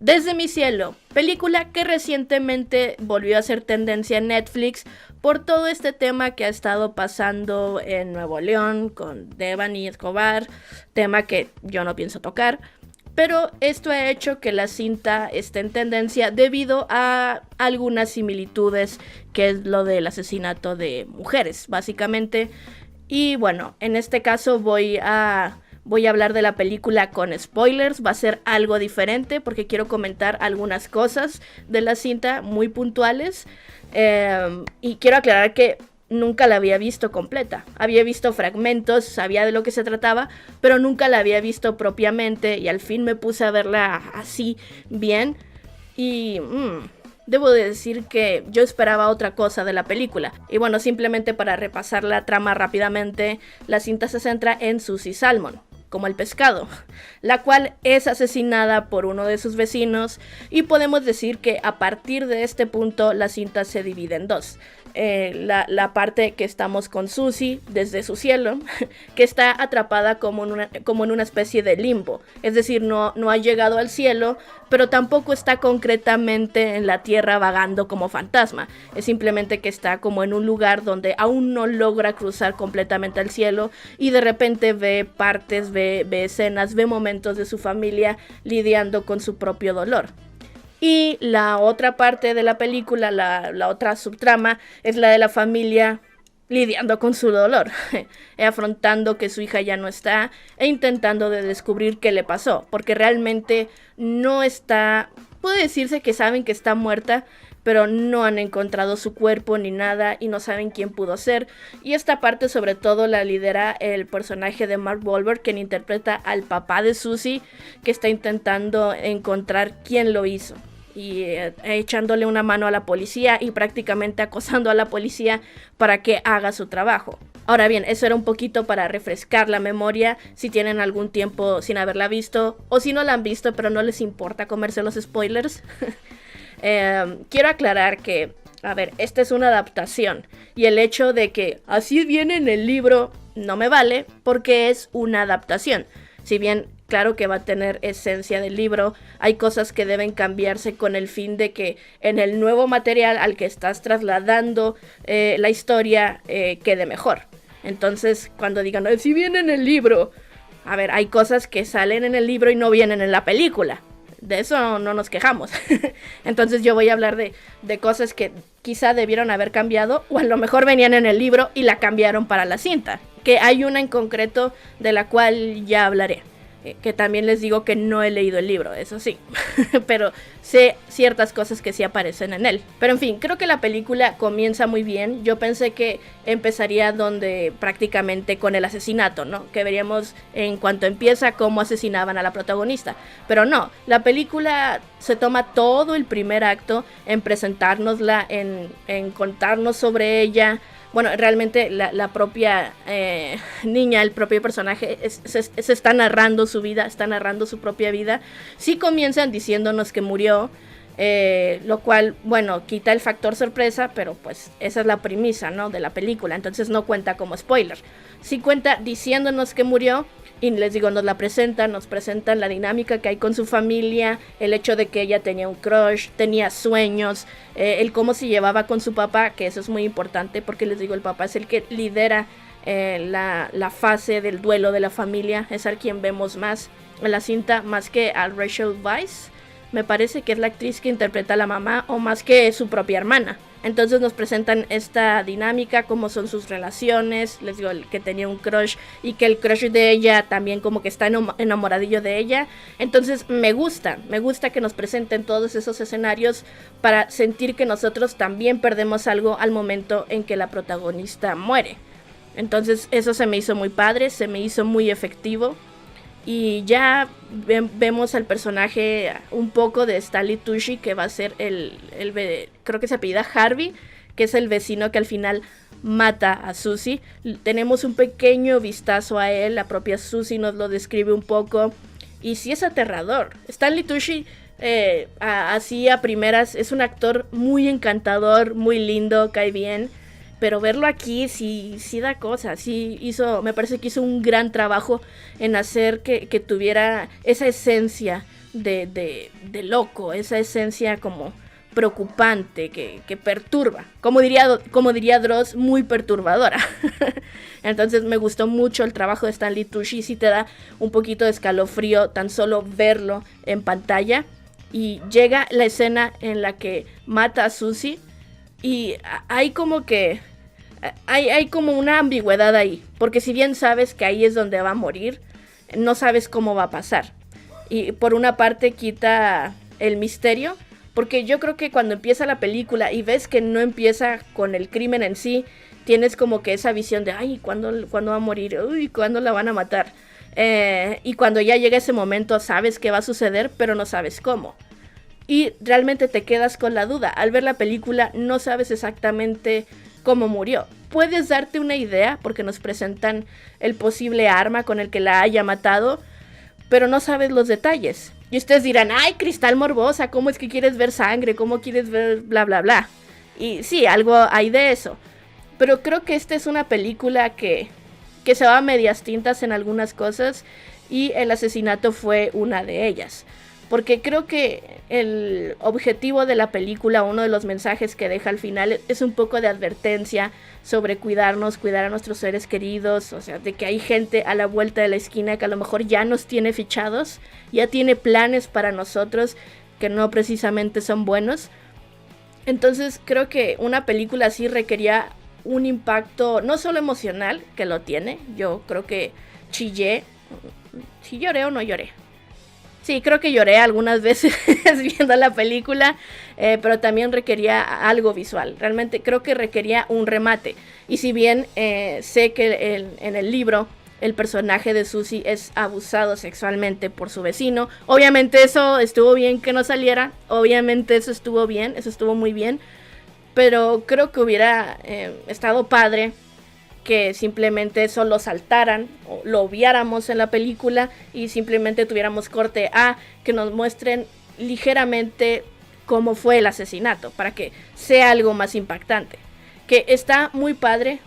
Desde mi cielo, película que recientemente volvió a ser tendencia en Netflix por todo este tema que ha estado pasando en Nuevo León con Devani Escobar, tema que yo no pienso tocar, pero esto ha hecho que la cinta esté en tendencia debido a algunas similitudes, que es lo del asesinato de mujeres, básicamente. Y bueno, en este caso voy a hablar de la película con spoilers. Va a ser algo diferente porque quiero comentar algunas cosas de la cinta muy puntuales. Y quiero aclarar que nunca la había visto completa. Había visto fragmentos, sabía de lo que se trataba, pero nunca la había visto propiamente. Y al fin me puse a verla así bien. Y debo de decir que yo esperaba otra cosa de la película. Y bueno, simplemente para repasar la trama rápidamente, la cinta se centra en Susie Salmon, como el pescado, la cual es asesinada por uno de sus vecinos, y podemos decir que a partir de este punto la cinta se divide en dos. La parte que estamos con Susie desde su cielo, que está atrapada como en una especie de limbo, es decir, no ha llegado al cielo, pero tampoco está concretamente en la tierra vagando como fantasma, es simplemente que está como en un lugar donde aún no logra cruzar completamente al cielo, y de repente ve partes, ve escenas, ve momentos de su familia lidiando con su propio dolor. Y la otra parte de la película, la otra subtrama, es la de la familia lidiando con su dolor, afrontando que su hija ya no está e intentando de descubrir qué le pasó, porque realmente no está, puede decirse que saben que está muerta, pero no han encontrado su cuerpo ni nada y no saben quién pudo ser. Y esta parte sobre todo la lidera el personaje de Mark Wahlberg, quien interpreta al papá de Susie, que está intentando encontrar quién lo hizo. Y echándole una mano a la policía y prácticamente acosando a la policía para que haga su trabajo. Ahora bien, eso era un poquito para refrescar la memoria si tienen algún tiempo sin haberla visto, o si no la han visto pero no les importa comerse los spoilers. Quiero aclarar que, a ver, esta es una adaptación, y el hecho de que así viene en el libro no me vale porque es una adaptación. Si bien claro que va a tener esencia del libro, hay cosas que deben cambiarse con el fin de que en el nuevo material al que estás trasladando la historia quede mejor. Entonces, cuando digan, si viene en el libro, a ver, hay cosas que salen en el libro y no vienen en la película. De eso no nos quejamos. Entonces yo voy a hablar de cosas que quizá debieron haber cambiado, o a lo mejor venían en el libro y la cambiaron para la cinta. Que hay una en concreto de la cual ya hablaré. Que también les digo que no he leído el libro, eso sí. Pero sé ciertas cosas que sí aparecen en él. Pero en fin, creo que la película comienza muy bien. Yo pensé que empezaría donde prácticamente con el asesinato, ¿no? Que veríamos en cuanto empieza cómo asesinaban a la protagonista. Pero no, la película se toma todo el primer acto en presentárnosla, en contarnos sobre ella. Bueno, realmente la propia niña, el propio personaje se está narrando su vida, está narrando su propia vida. Sí comienzan diciéndonos que murió, lo cual, bueno, quita el factor sorpresa, pero pues esa es la premisa, ¿no?, de la película, entonces no cuenta como spoiler. Sí cuenta diciéndonos que murió. Y les digo, nos presentan la dinámica que hay con su familia, el hecho de que ella tenía un crush, tenía sueños, el cómo se llevaba con su papá, que eso es muy importante porque les digo, el papá es el que lidera la fase del duelo de la familia, es al quien vemos más en la cinta, más que a Rachel Weisz, me parece que es la actriz que interpreta a la mamá, o más que su propia hermana. Entonces nos presentan esta dinámica, cómo son sus relaciones, les digo, que tenía un crush y que el crush de ella también como que está enamoradillo de ella. Entonces me gusta que nos presenten todos esos escenarios para sentir que nosotros también perdemos algo al momento en que la protagonista muere. Entonces eso se me hizo muy padre, se me hizo muy efectivo. Y ya vemos al personaje un poco de Stanley Tucci, que va a ser creo que se apellida Harvey, que es el vecino que al final mata a Susie. Tenemos un pequeño vistazo a él, la propia Susie nos lo describe un poco, y sí es aterrador. Stanley Tucci, así a primeras, es un actor muy encantador, muy lindo, cae bien. pero verlo aquí sí da cosa, me parece que hizo un gran trabajo en hacer que tuviera esa esencia de loco, esa esencia como preocupante, que perturba, como diría Dross, muy perturbadora. Entonces me gustó mucho el trabajo de Stanley Tucci, sí te da un poquito de escalofrío tan solo verlo en pantalla. Y llega la escena en la que mata a Susie y hay como que hay como una ambigüedad ahí, porque si bien sabes que ahí es donde va a morir, no sabes cómo va a pasar. Y por una parte quita el misterio, porque yo creo que cuando empieza la película y ves que no empieza con el crimen en sí, tienes como que esa visión de, ay, ¿cuándo va a morir? Uy, ¿cuándo la van a matar? Y cuando ya llega ese momento sabes que va a suceder, pero no sabes cómo. Y realmente te quedas con la duda. Al ver la película no sabes exactamente cómo murió. Puedes darte una idea porque nos presentan el posible arma con el que la haya matado, pero no sabes los detalles. Y ustedes dirán, ay, Cristal morbosa, ¿cómo es que quieres ver sangre? ¿Cómo quieres ver bla bla bla? Y sí, algo hay de eso. Pero creo que esta es una película que se va a medias tintas en algunas cosas y el asesinato fue una de ellas. Porque creo que el objetivo de la película, uno de los mensajes que deja al final, es un poco de advertencia sobre cuidarnos, cuidar a nuestros seres queridos, o sea, de que hay gente a la vuelta de la esquina que a lo mejor ya nos tiene fichados, ya tiene planes para nosotros que no precisamente son buenos. Entonces creo que una película así requería un impacto no solo emocional, que lo tiene, yo creo que chillé, si lloré o no lloré. Sí, creo que lloré algunas veces viendo la película, pero también requería algo visual. Realmente creo que requería un remate. Y si bien sé que en el libro el personaje de Susie es abusado sexualmente por su vecino, obviamente eso estuvo bien que no saliera, obviamente eso estuvo bien, eso estuvo muy bien, pero creo que hubiera estado padre que simplemente eso lo saltaran o lo obviáramos en la película y simplemente tuviéramos corte A, que nos muestren ligeramente cómo fue el asesinato para que sea algo más impactante. Que está muy padre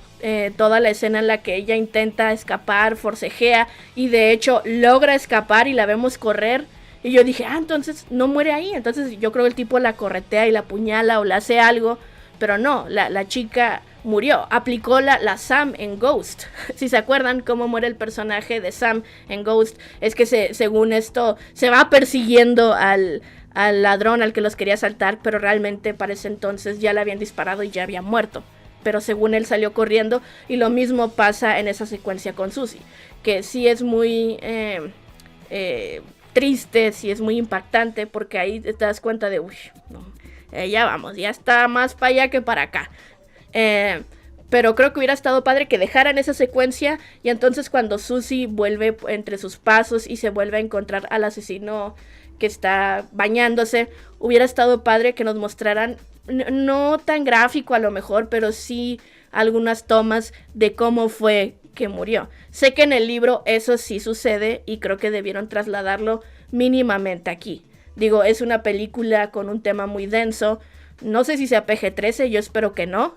toda la escena en la que ella intenta escapar, forcejea y de hecho logra escapar y la vemos correr. Y yo dije, entonces no muere ahí. Entonces yo creo que el tipo la corretea y la apuñala o le hace algo. Pero no, la chica murió. Aplicó la Sam en Ghost. Si se acuerdan cómo muere el personaje de Sam en Ghost, es que según esto se va persiguiendo al ladrón al que los quería asaltar, pero realmente para ese entonces ya le habían disparado y ya había muerto. Pero según él salió corriendo y lo mismo pasa en esa secuencia con Susie, que sí es muy triste, sí es muy impactante porque ahí te das cuenta de, uy, no, ya vamos, ya está más para allá que para acá. Pero creo que hubiera estado padre que dejaran esa secuencia y entonces cuando Susie vuelve entre sus pasos y se vuelve a encontrar al asesino que está bañándose, hubiera estado padre que nos mostraran, no tan gráfico a lo mejor, pero sí algunas tomas de cómo fue que murió. Sé que en el libro eso sí sucede y creo que debieron trasladarlo mínimamente aquí. Digo, es una película con un tema muy denso. No sé si sea PG-13, yo espero que no.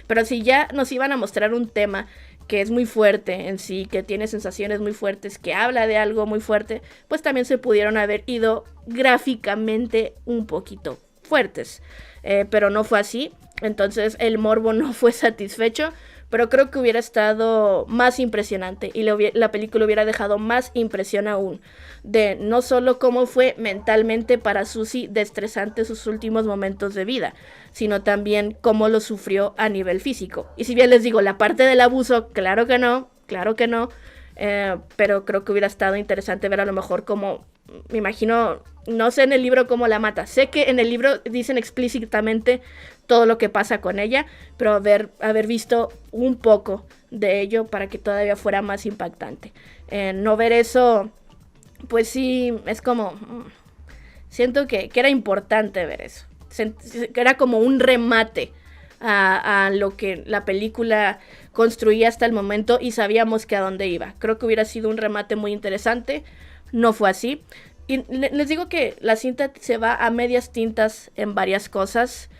Pero si ya nos iban a mostrar un tema que es muy fuerte en sí, que tiene sensaciones muy fuertes, que habla de algo muy fuerte, pues también se pudieron haber ido gráficamente un poquito fuertes. Pero no fue así. Entonces el morbo no fue satisfecho. Pero creo que hubiera estado más impresionante y la película hubiera dejado más impresión aún de no solo cómo fue mentalmente para Susie de estresante sus últimos momentos de vida, sino también cómo lo sufrió a nivel físico. Y si bien les digo, la parte del abuso, claro que no, pero creo que hubiera estado interesante ver a lo mejor cómo, me imagino, no sé en el libro cómo la mata, sé que en el libro dicen explícitamente todo lo que pasa con ella, pero haber visto un poco de ello para que todavía fuera más impactante. No ver eso, pues sí, es como, siento que era importante ver eso, que era como un remate a lo que la película construía hasta el momento y sabíamos que a dónde iba. Creo que hubiera sido un remate muy interesante, no fue así. Y les digo que la cinta se va a medias tintas en varias cosas,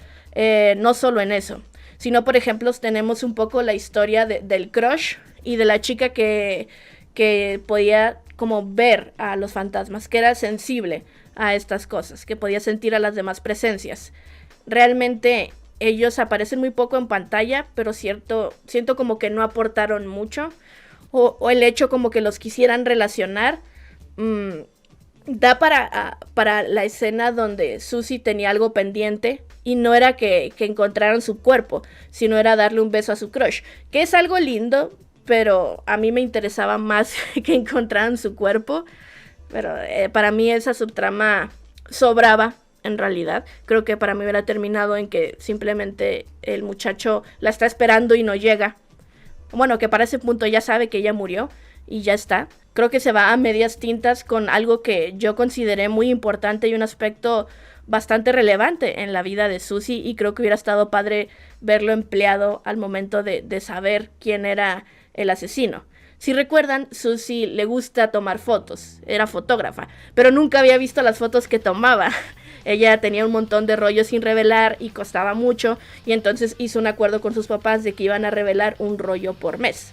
no solo en eso, sino por ejemplo tenemos un poco la historia del crush y de la chica que podía como ver a los fantasmas, que era sensible a estas cosas, que podía sentir a las demás presencias. Realmente ellos aparecen muy poco en pantalla, pero siento como que no aportaron mucho, o el hecho como que los quisieran relacionar, da para la escena donde Susie tenía algo pendiente y no era que encontraran su cuerpo, sino era darle un beso a su crush, que es algo lindo, pero a mí me interesaba más que encontraran su cuerpo. Pero para mí esa subtrama sobraba, en realidad. Creo que para mí hubiera terminado en que simplemente el muchacho la está esperando y no llega. Bueno, que para ese punto ya sabe que ella murió y ya está. Creo que se va a medias tintas con algo que yo consideré muy importante y un aspecto bastante relevante en la vida de Susie, y creo que hubiera estado padre verlo empleado al momento de saber quién era el asesino. Si recuerdan, Susie le gusta tomar fotos, era fotógrafa, pero nunca había visto las fotos que tomaba. Ella tenía un montón de rollos sin revelar y costaba mucho, y entonces hizo un acuerdo con sus papás de que iban a revelar un rollo por mes.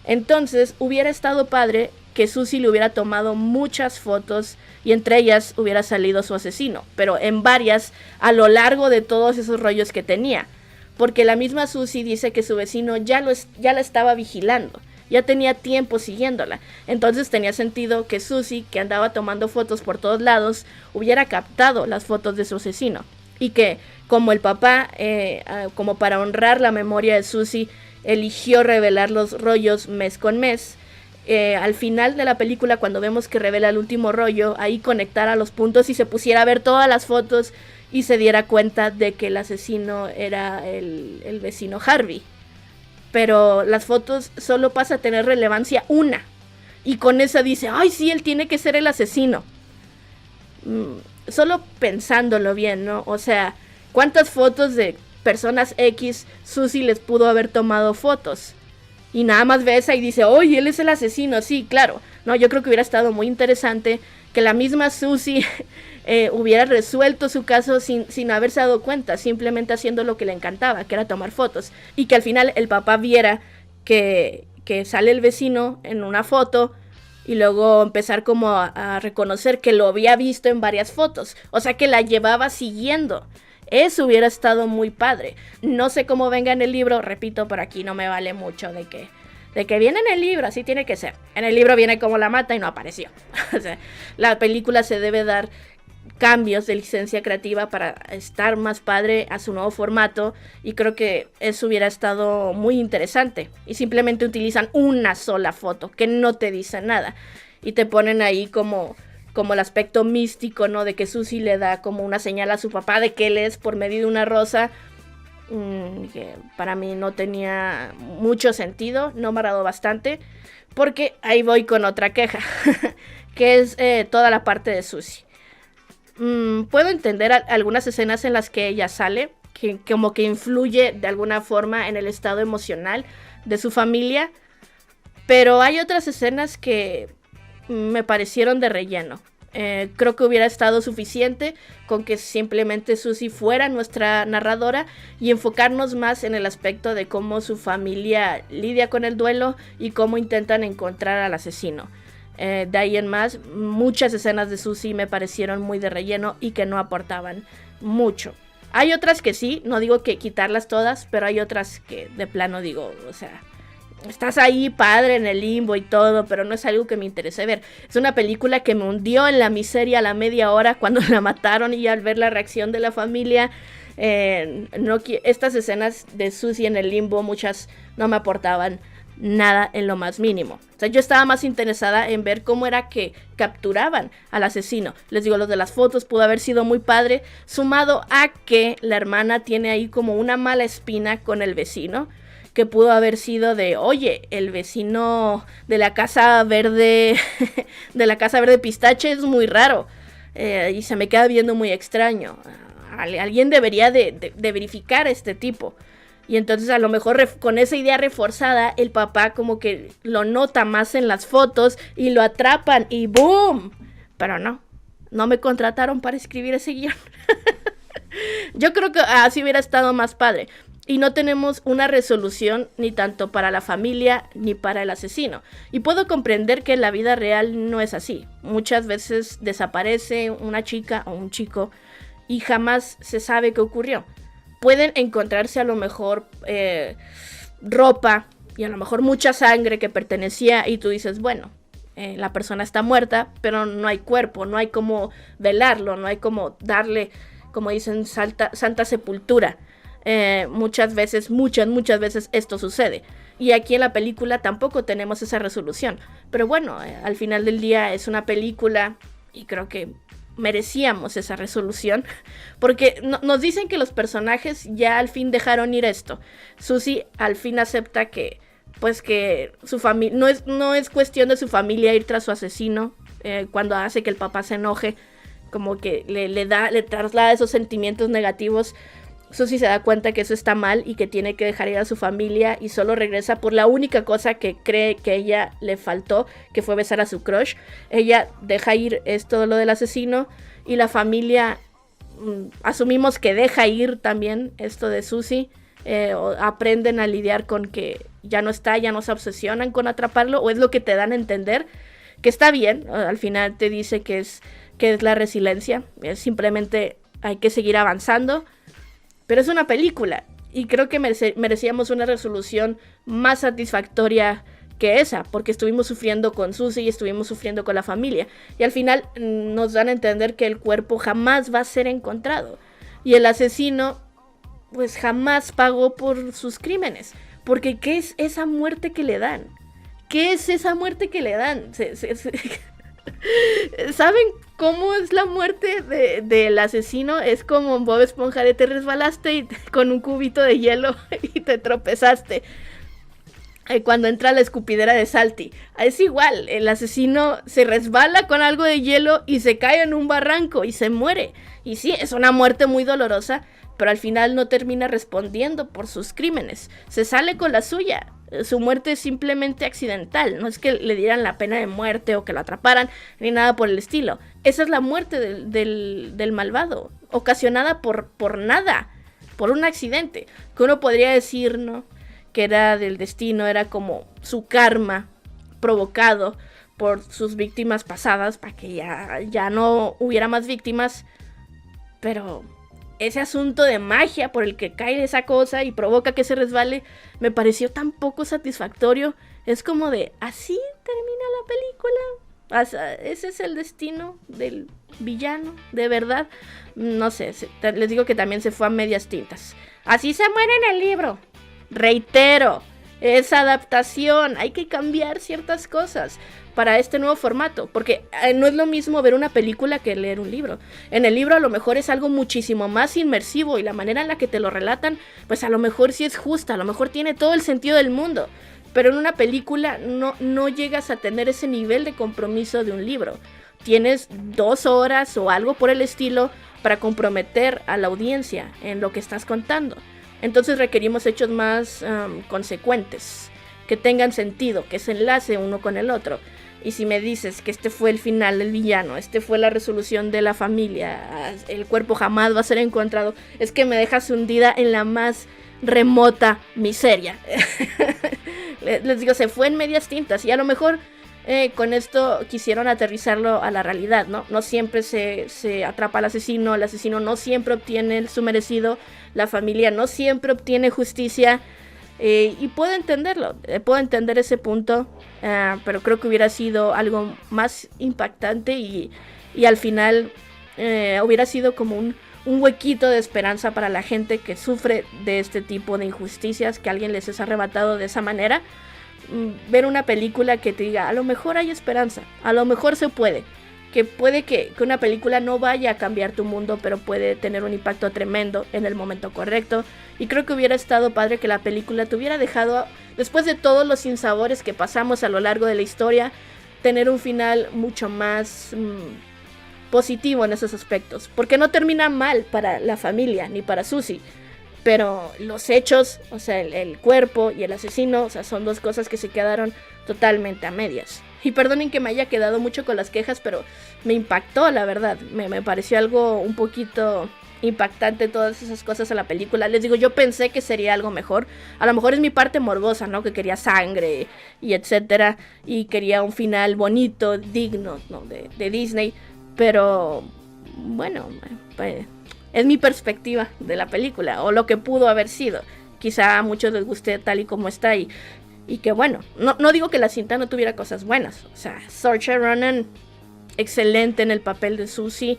Entonces hubiera estado padre que Susie le hubiera tomado muchas fotos y entre ellas hubiera salido su asesino, pero en varias a lo largo de todos esos rollos que tenía, porque la misma Susie dice que su vecino ya la estaba vigilando. Ya tenía tiempo siguiéndola. Entonces tenía sentido que Susie, que andaba tomando fotos por todos lados, hubiera captado las fotos de su asesino. Y que como el papá, como para honrar la memoria de Susie, eligió revelar los rollos mes con mes. Al final de la película, cuando vemos que revela el último rollo, ahí conectara los puntos y se pusiera a ver todas las fotos y se diera cuenta de que el asesino era el vecino Harvey. Pero las fotos solo pasa a tener relevancia una. Y con esa dice, ay sí, él tiene que ser el asesino. Solo pensándolo bien, ¿no? O sea, ¿cuántas fotos de personas X Susie les pudo haber tomado fotos? Y nada más ve esa y dice, oye, él es el asesino. Sí, claro. No, yo creo que hubiera estado muy interesante que la misma Susie hubiera resuelto su caso sin haberse dado cuenta, simplemente haciendo lo que le encantaba, que era tomar fotos, y que al final el papá viera que sale el vecino en una foto y luego empezar como a reconocer que lo había visto en varias fotos, o sea que la llevaba siguiendo. Eso hubiera estado muy padre. No sé cómo venga en el libro, repito, por aquí no me vale mucho de que viene en el libro, así tiene que ser. En el libro viene como la mata y no apareció. O sea, la película se debe dar cambios de licencia creativa para estar más padre a su nuevo formato, y creo que eso hubiera estado muy interesante. Y simplemente utilizan una sola foto que no te dice nada y te ponen ahí como el aspecto místico, ¿no? De que Susie le da como una señal a su papá de que él es por medio de una rosa. Que para mí no tenía mucho sentido, no me agradó bastante, porque ahí voy con otra queja, que es toda la parte de Susie. Puedo entender algunas escenas en las que ella sale, que como que influye de alguna forma en el estado emocional de su familia, pero hay otras escenas que me parecieron de relleno. Creo que hubiera estado suficiente con que simplemente Susie fuera nuestra narradora y enfocarnos más en el aspecto de cómo su familia lidia con el duelo y cómo intentan encontrar al asesino. De ahí en más, muchas escenas de Susie me parecieron muy de relleno y que no aportaban mucho. Hay otras que sí, no digo que quitarlas todas, pero hay otras que de plano digo, o sea, estás ahí padre en el limbo y todo, pero no es algo que me interese ver. Es una película que me hundió en la miseria a la media hora cuando la mataron, y al ver la reacción de la familia, estas escenas de Susie en el limbo, muchas no me aportaban nada en lo más mínimo. O sea, yo estaba más interesada en ver cómo era que capturaban al asesino. Les digo, lo de las fotos pudo haber sido muy padre, sumado a que la hermana tiene ahí como una mala espina con el vecino, que pudo haber sido de, oye, el vecino de la casa verde, de la casa verde pistache es muy raro, y se me queda viendo muy extraño. Alguien debería de verificar a este tipo. Y entonces a lo mejor con esa idea reforzada, el papá como que lo nota más en las fotos y lo atrapan y ¡boom! Pero no me contrataron para escribir ese guión. Yo creo que así hubiera estado más padre. y no tenemos una resolución ni tanto para la familia ni para el asesino. Y puedo comprender que en la vida real no es así. Muchas veces desaparece una chica o un chico y jamás se sabe qué ocurrió. Pueden encontrarse a lo mejor ropa y a lo mejor mucha sangre que pertenecía y tú dices, bueno, la persona está muerta, pero no hay cuerpo, no hay como velarlo, no hay como darle, como dicen, santa sepultura. Muchas veces esto sucede. Y aquí en la película tampoco tenemos esa resolución. Pero bueno, al final del día es una película y creo que merecíamos esa resolución. Porque nos dicen que los personajes ya al fin dejaron ir esto. Susie al fin acepta que pues que su familia, no es cuestión de su familia ir tras su asesino, cuando hace que el papá se enoje, como que le traslada esos sentimientos negativos. Susie se da cuenta que eso está mal y que tiene que dejar ir a su familia y solo regresa por la única cosa que cree que ella le faltó, que fue besar a su crush. Ella deja ir esto lo del asesino y la familia asumimos que deja ir también esto de Susie. Aprenden a lidiar con que ya no está, ya no se obsesionan con atraparlo, o es lo que te dan a entender, que está bien. Al final te dice que es la resiliencia, simplemente hay que seguir avanzando, pero es una película y creo que merecíamos una resolución más satisfactoria que esa, porque estuvimos sufriendo con Susie y estuvimos sufriendo con la familia, y al final nos dan a entender que el cuerpo jamás va a ser encontrado y el asesino pues jamás pagó por sus crímenes. Porque ¿qué es esa muerte que le dan? ¿Qué es esa muerte que le dan? ¿Saben cómo es la muerte del asesino? Es como en Bob Esponja, de te resbalaste con un cubito de hielo y te tropezaste. Cuando entra la escupidera de Salty. Es igual, el asesino se resbala con algo de hielo y se cae en un barranco y se muere. Y sí, es una muerte muy dolorosa, pero al final no termina respondiendo por sus crímenes. Se sale con la suya. Su muerte es simplemente accidental. No es que le dieran la pena de muerte o que lo atraparan, ni nada por el estilo. Esa es la muerte del malvado, ocasionada por nada, por un accidente. Que uno podría decir, ¿no?, que era del destino, era como su karma provocado por sus víctimas pasadas, para que ya no hubiera más víctimas. Pero ese asunto de magia por el que cae esa cosa y provoca que se resbale, me pareció tan poco satisfactorio. Es como de, ¿así termina la película? ¿Ese es el destino del villano? ¿De verdad? No sé, les digo que también se fue a medias tintas. Así se muere en el libro. Reitero, es adaptación, hay que cambiar ciertas cosas para este nuevo formato, porque no es lo mismo ver una película que leer un libro. En el libro a lo mejor es algo muchísimo más inmersivo y la manera en la que te lo relatan, pues a lo mejor sí es justa, a lo mejor tiene todo el sentido del mundo, pero en una película no llegas a tener ese nivel de compromiso de un libro. Tienes 2 horas o algo por el estilo para comprometer a la audiencia en lo que estás contando. Entonces requerimos hechos más consecuentes, que tengan sentido, que se enlace uno con el otro. Y si me dices que este fue el final del villano, este fue la resolución de la familia, el cuerpo jamás va a ser encontrado, es que me dejas hundida en la más remota miseria. Les digo, se fue en medias tintas y a lo mejor con esto quisieron aterrizarlo a la realidad, ¿no? No siempre se atrapa al asesino, el asesino no siempre obtiene su merecido, la familia no siempre obtiene justicia, y puedo entenderlo, puedo entender ese punto, pero creo que hubiera sido algo más impactante y al final hubiera sido como un huequito de esperanza para la gente que sufre de este tipo de injusticias, que alguien les es arrebatado de esa manera. Ver una película que te diga, a lo mejor hay esperanza, a lo mejor se puede, que puede que una película no vaya a cambiar tu mundo, pero puede tener un impacto tremendo en el momento correcto. Y creo que hubiera estado padre que la película te hubiera dejado, después de todos los sinsabores que pasamos a lo largo de la historia, tener un final mucho más positivo en esos aspectos, porque no termina mal para la familia ni para Susie. Pero los hechos, o sea, el cuerpo y el asesino, o sea, son 2 cosas que se quedaron totalmente a medias. Y perdonen que me haya quedado mucho con las quejas, pero me impactó, la verdad. Me pareció algo un poquito impactante todas esas cosas en la película. Les digo, yo pensé que sería algo mejor. A lo mejor es mi parte morbosa, ¿no? Que quería sangre y etcétera. Y quería un final bonito, digno, ¿no? De Disney. Pero, bueno, pues, es mi perspectiva de la película. O lo que pudo haber sido. Quizá a muchos les guste tal y como está. Y que bueno, no digo que la cinta no tuviera cosas buenas. O sea, Saoirse Ronan, excelente en el papel de Susie.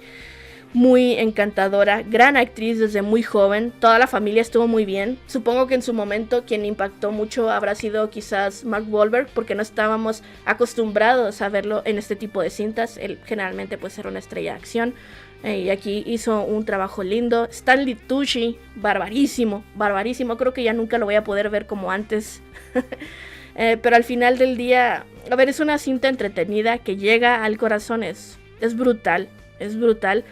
Muy encantadora, gran actriz desde muy joven, toda la familia estuvo muy bien. Supongo que en su momento quien impactó mucho habrá sido quizás Mark Wahlberg, porque no estábamos acostumbrados a verlo en este tipo de cintas. Él generalmente pues era una estrella de acción, y aquí hizo un trabajo lindo. Stanley Tucci, barbarísimo, creo que ya nunca lo voy a poder ver como antes. Pero al final del día, a ver, es una cinta entretenida que llega al corazón, es brutal, es brutal.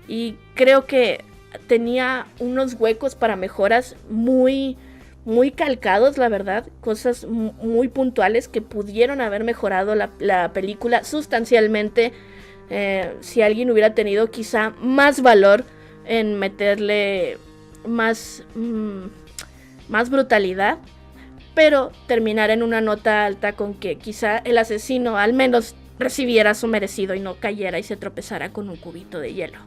Y creo que tenía unos huecos para mejoras muy, muy calcados, la verdad. Cosas muy puntuales que pudieron haber mejorado la película sustancialmente. Si alguien hubiera tenido quizá más valor en meterle más brutalidad. Pero terminar en una nota alta con que quizá el asesino al menos recibiera su merecido y no cayera y se tropezara con un cubito de hielo.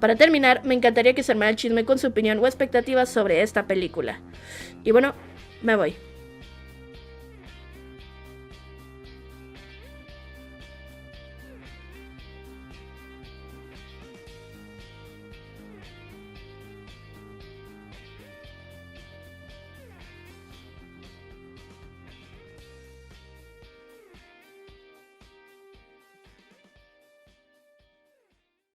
Para terminar, me encantaría que se armara el chisme con su opinión o expectativas sobre esta película. Y bueno, me voy.